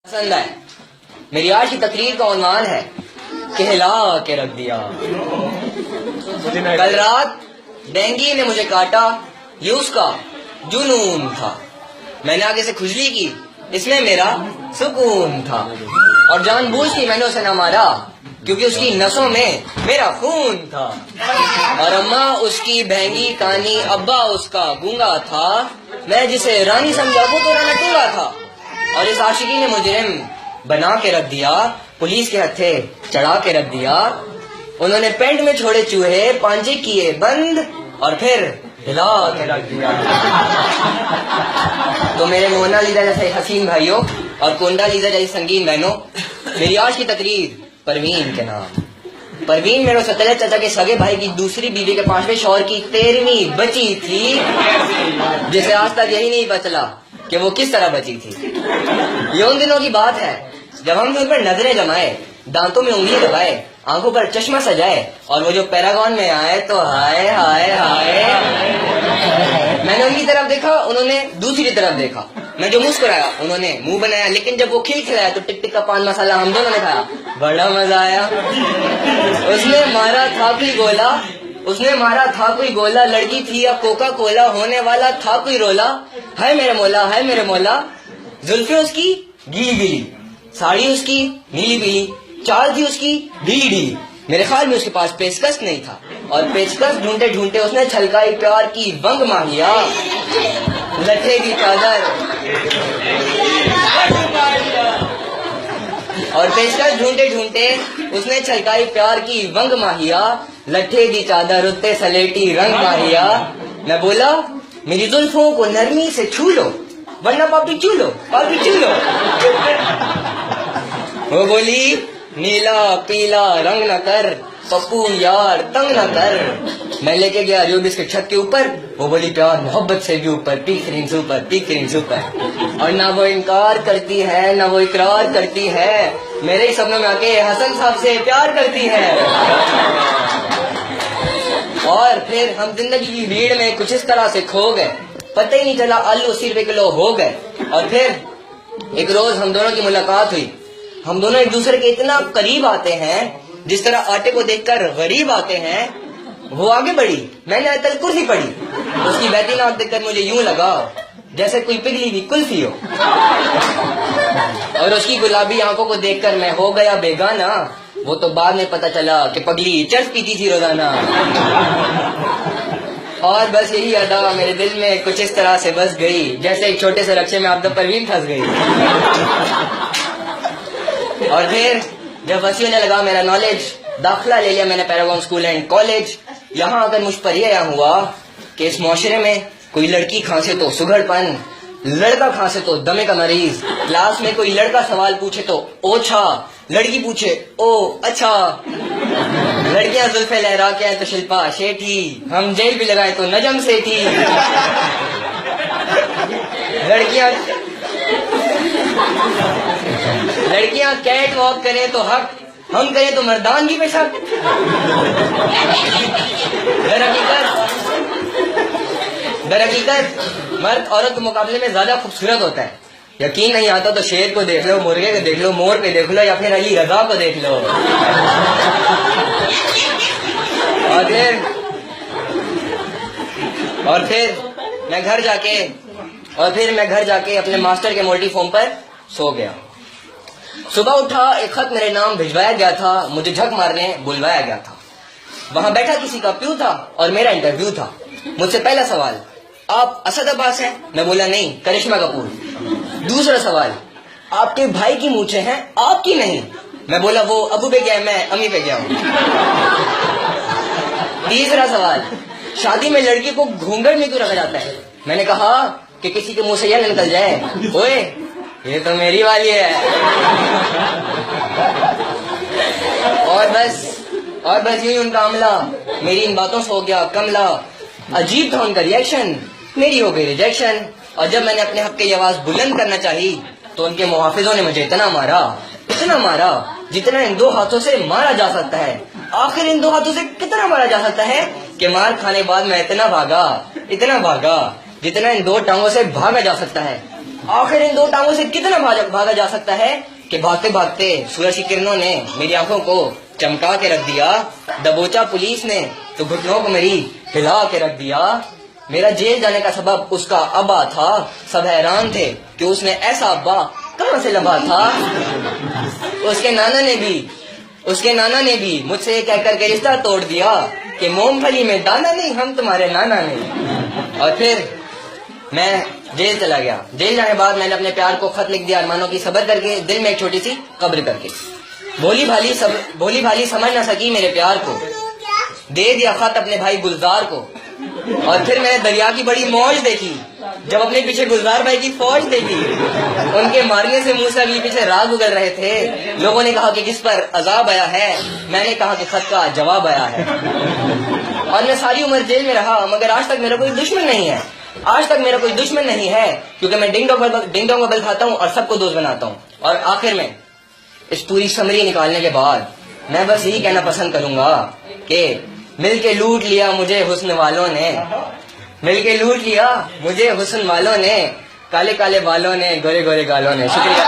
पसंद है। मेरी आज की तकरीर का उन्वान है कि हिला के रख दिया। कल रात डेंगी ने मुझे काटा, ये उसका जुनून था। मैंने आगे से खुजली की, इसमें मेरा सुकून था। और जानबूझ के मैंने उसे न मारा क्योंकि उसकी नसों में मेरा खून था। और अम्मा उसकी बहंगी कानी, अब्बा उसका गूंगा था। मैं जिसे रानी समझा वो तो राना टूंगा था। और इस आशिकी ने मुजरिम बना के रख दिया, पुलिस के हत्थे चढ़ा के रख दिया। उन्होंने पेंट में छोड़े चूहे, पांजे किए बंद और फिर हिला के रख दिया। तो मेरे मोनालिसा जैसे हसीन भाइयों और कोंडालिसा जैसी संगीन बहनों, मेरी आज की तकरीर परवीन के नाम। परवीन मेरे सतलज चाचा के सगे भाई की दूसरी बीवी के 5वें शौहर की 13वीं बची थी, जिसे आज तक यही नहीं पता चला कि वो किस तरह बची थी। ये उन दिनों की बात है जब हमने उन पर नजरें जमाए, दांतों में उंगली दबाए, आंखों पर चश्मा सजाए और वो जो पैरागॉन में आए तो हाय हाय हाय। मैंने उनकी तरफ देखा, उन्होंने दूसरी तरफ देखा। मैं जो मुस्कुराया, उन्होंने मुंह बनाया। लेकिन जब वो खिलखिलाया तो टिक टिक का पान मसाला हम दोनों ने खाया, बड़ा मजा आया। उसने मारा था कोई गोला, उसने मारा था कोई गोला, लड़की थी या कोका कोला, होने वाला था कोई रोला। हाय मेरे मौला, हाय मेरे मौला। जुल्फे उसकी गीली गीली, साड़ी उसकी नीली पीली, चाल थी उसकी ढीली ढीली। मेरे ख्याल में उसके पास पेचकस नहीं था और पेचकस ढूंढते ढूंढते उसने छलकाई प्यार की वंग माहिया, लठे की चादर। और पेचकस ढूंढते ढूंढते उसने छलकाई प्यार की वंग माहिया, लठे की चादर उत्ते सलेटी रंग माहिया। मैं बोला मेरी जुल्फों को नरमी से छू लो वरना पापी चू लो, पापी चू लो। वो बोली नीला पीला रंग न कर, पप्पू यार तंग न कर। मैं लेके गया रियो बिस्किट छत के ऊपर, वो बोली प्यार मोहब्बत से भी ऊपर, पीक करीम सुपर, पीक करीम सुपर। और ना वो इनकार करती है ना वो इकरार करती है, मेरे ही सपनों में आके हसन साहब से प्यार करती है। और फिर हम जिंदगी की भीड़ में कुछ इस तरह से खो गए, पता ही नहीं चला आलू 80 रुपए किलो हो गए। और फिर एक रोज हम दोनों की मुलाकात हुई। हम दोनों एक दूसरे के इतना करीब आते हैं, जिस तरह आटे को देखकर गरीब आते हैं। वो आगे बढ़ी, मैंने आयतल कुर्सी पढ़ी। उसकी बहती नाक देखकर मुझे यूं लगा जैसे कोई पिघली हुई कुल्फी हो। और उसकी गुलाबी आंखों को देखकर मैं हो गया बेगाना। वो तो बाद में पता चला कि पगली चर्च पीती थी रोजाना। और बस यही अदा मेरे दिल में कुछ इस तरह से बस गई, जैसे एक छोटे से रक्शे में आप द परवीन फंस गई। और फिर जब वसी होने लगा मेरा नॉलेज, दाखिला ले लिया मैंने पैरागॉन स्कूल एंड कॉलेज। यहाँ आकर मुझ पर यह हुआ कि इस माशरे में कोई लड़की खांसे तो सुघड़पन, लड़का खांसे तो दमे का मरीज। क्लास में कोई लड़का सवाल पूछे तो ओछा, लड़की पूछे ओ अच्छा। लड़कियां जुल्फे लहरा के हैं तो शिल्पा शेठी, हम जेल भी लगाए तो नजम सेठी। लड़कियां कैट वॉक करें तो हक, हम करें तो मर्दानगी पे शक। दरहकीकत मर्द औरत के मुकाबले में ज्यादा खूबसूरत होता है। यकीन नहीं आता तो शेर को देख लो, मुर्गे को देख लो, मोर पे देख लो या फिर अली रजा को देख लो। और फिर मैं घर जाके अपने मास्टर के मोल्टी फॉर्म पर सो गया। सुबह उठा, एक खत मेरे नाम भिजवाया गया था, मुझे झक मारने बुलवाया गया था। वहां बैठा किसी का प्यू था और मेरा इंटरव्यू था। मुझसे पहला सवाल, आप असद अब्बास हैं? मैं बोला नहीं, करिश्मा कपूर। दूसरा सवाल, आपके भाई की मूछें हैं आपकी नहीं? मैं बोला वो अबू पे गया, मैं अम्मी पे गया हूं। तीसरा सवाल, शादी में लड़की को घूंघट में क्यों रखा जाता है? मैंने कहा कि किसी के मुंह से यह निकल जाए, ओए ये तो मेरी वाली है। और बस यूं ही उनका अमला मेरी इन बातों से हो गया कमला। अजीब था उनका रिएक्शन, मेरी हो गई रिजेक्शन। और जब मैंने अपने हक की आवाज बुलंद करना चाही तो उनके मुहाफिजों ने मुझे इतना मारा जितना इन 2 हाथों से मारा जा सकता है। आखिर इन 2 हाथों से कितना मारा जा सकता है कि मार खाने बाद मैं इतना भागा जितना इन 2 टांगों से भागा जा सकता है। आखिर इन दो टांगों से कितना भागा जा सकता है कि भागते भागते सूरज की किरणों ने मेरी आंखों को चमका के रख दिया, दबोचा पुलिस ने तो घुटनों को मेरी हिला के रख दिया। मेरा जेल जाने का सबब उसका अब्बा था, सब हैरान थे कि उसने ऐसा अब्बा कहां से लंबा था। उसके नाना ने भी मुझसे ये कहकर के रिश्ता तोड़ दिया कि मूंगफली में दाना नहीं, हम तुम्हारे नाना नहीं। और फिर मैं जेल चला गया। जेल जाने के बाद मैंने अपने प्यार को खत लिख दिया अरमानों की सबर करके, दिल में एक छोटी सी कब्र करके। भोली भाली समझ ना सकी मेरे प्यार को, दे दिया खत अपने भाई गुलजार को। और फिर मैंने दरिया की बड़ी मौज देखी जब अपने पीछे गुलजार भाई की फौज देखी। उनके मारने से मुंह से अगली पीछे राग उगल रहे थे। लोगों ने कहा कि किस पर अजाब आया है, मैंने कहा कि खत का जवाब आया है। और मैं सारी उम्र जेल में रहा मगर आज तक मेरा कोई दुश्मन नहीं है, आज तक मेरा कोई दुश्मन नहीं है, क्योंकि मैं डिंग डोंग बबल खाता हूँ और सबको दोस्त बनाता हूँ। और आखिर में इस पूरी समरी निकालने के बाद मैं बस यही कहना पसंद करूंगा कि मिलके लूट लिया मुझे हुस्न वालों ने, मिलके लूट लिया मुझे हुस्न वालों ने, काले काले बालों ने, गोरे गोरे गालों ने। शुक्रिया।